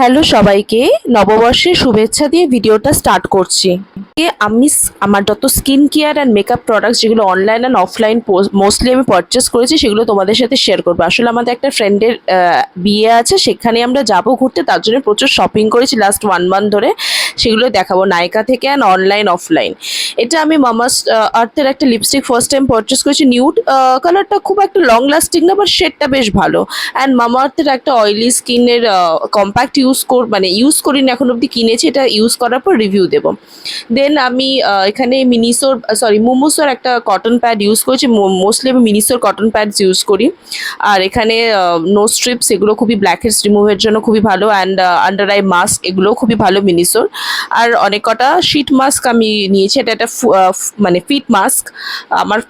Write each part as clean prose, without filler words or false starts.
Hello সবাইকে, নববর্ষের শুভেচ্ছা দিয়ে ভিডিওটা স্টার্ট করছি। আমি আমার যত skin care and makeup products যেগুলো অনলাইন অ্যান্ড অফলাইন মোস্টলি আমি পারচেস করেছি সেগুলো তোমাদের সাথে শেয়ার করবো। আসলে আমাদের একটা ফ্রেন্ডের বিয়ে আছে, সেখানে আমরা যাবো ঘুরতে, তার জন্য প্রচুর শপিং করেছি লাস্ট 1 মান্থ ধরে। সেগুলো দেখাবো নাইকা থেকে অ্যান্ড অনলাইন অফলাইন। এটা আমি মামাস আর্থের একটা লিপস্টিক ফার্স্ট টাইম পারচেস করেছি। নিউড কালারটা খুব একটা লং লাস্টিং না, বাট শেডটা বেশ ভালো। অ্যান্ড মামা আর্থের একটা অয়েলি স্কিনের কম্প্যাক্ট ইউজ করিনি এখন অবধি, কিনেছি, এটা ইউজ করার পর রিভিউ দেবো। দেন আমি এখানে মোমোসোর একটা কটন প্যাড ইউজ করেছি। মোস্টলি আমি মিনিসোর কটন প্যাডস ইউজ করি। আর এখানে নো স্ট্রিপস, এগুলো খুবই ব্ল্যাকহেডস রিমুভের জন্য খুবই ভালো। অ্যান্ড আন্ডার আই মাস্ক, এগুলোও খুবই ভালো মিনিসোর। আর অনেক কটা শীট মাস্ক আমি নিয়েছি। এটা একটা ফিট মাস্ক। আমার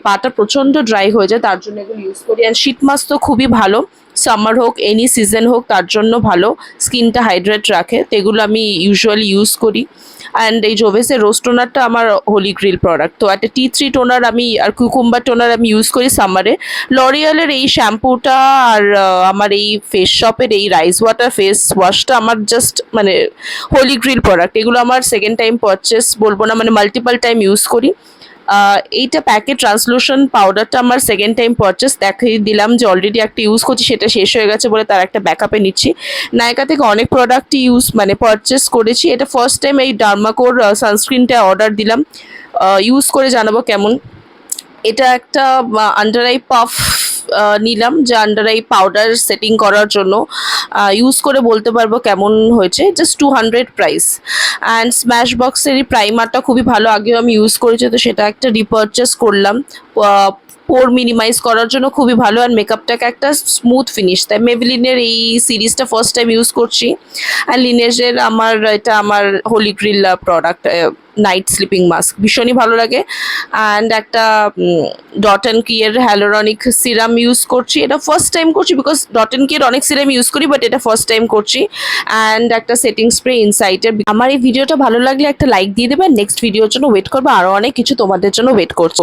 পাটা প্রচণ্ড ড্রাই হয়ে যায়, তার জন্য এগুলো ইউজ করি। অ্যান্ড শীট মাস্ক তো খুবই ভালো, সামার হোক এনি সিজন হোক তার জন্য ভালো, স্কিনটা হাইড্রেট রাখে, তো এগুলো আমি ইউজুয়ালি ইউজ করি। অ্যান্ড এই জোভেসের রোজ টোনারটা আমার হোলি গ্রিল প্রোডাক্ট। তো একটা টি3 টোনার আমি আর কুকুম্বার টোনার আমি ইউজ করি সামারে। লরিয়ালের এই শ্যাম্পুটা আর আমার এই ফেস শপের এই রাইস ওয়াটার ফেস ওয়াশটা আমার জাস্ট হোলি গ্রিল প্রোডাক্ট। এগুলো আমার সেকেন্ড টাইম পারচেস বলবো না, মাল্টিপাল টাইম ইউজ করি। এইটা প্যাকেট ট্রান্সলুশন পাউডারটা আমার সেকেন্ড টাইম পারচেস। দেখিয়ে দিলাম যে অলরেডি একটা ইউজ করছি, সেটা শেষ হয়ে গেছে বলে তার একটা ব্যাকআপে নিচ্ছি। নাইকা থেকে অনেক প্রোডাক্টই পারচেস করেছি। এটা ফার্স্ট টাইম এই ডার্মাকোর সানস্ক্রিনটা অর্ডার দিলাম, ইউজ করে জানাবো কেমন। এটা একটা আন্ডার আই পাফ নিলাম, যে আন্ডার আই পাউডার সেটিং করার জন্য ইউজ করে বলতে পারবো কেমন হয়েছে। Just 200 price. অ্যান্ড স্ম্যাশ বক্সের এই প্রাইমারটা খুবই ভালো, আগেও আমি ইউজ করেছি, তো সেটা একটা রিপারচেস করলাম। পোর মিনিমাইজ করার জন্য খুবই ভালো, আর মেকআপটাকে একটা স্মুথ ফিনিশ দেয়। মেবলিনের এই সিরিজটা ফার্স্ট টাইম ইউজ করছি। আর লিনেজের এটা আমার holy grail product, night sleeping mask ভীষণই ভালো লাগে। অ্যান্ড একটা ডট অ্যান্ড কিয়ের হ্যালোরনিক সিরাম ইউজ করছি। এটা ফার্স্ট টাইম করছি, বিকজ ডট অ্যান্ড কিয়ের অনেক সিরাম ইউজ করি, বাট এটা ফার্স্ট টাইম করছি। অ্যান্ড একটা সেটিং স্প্রে ইনসাইটের। আমার এই ভিডিওটা ভালো লাগলে একটা লাইক দিয়ে দেবে। নেক্সট ভিডিওর জন্য ওয়েট করবো, আরও অনেক কিছু তোমাদের জন্য ওয়েট করছে।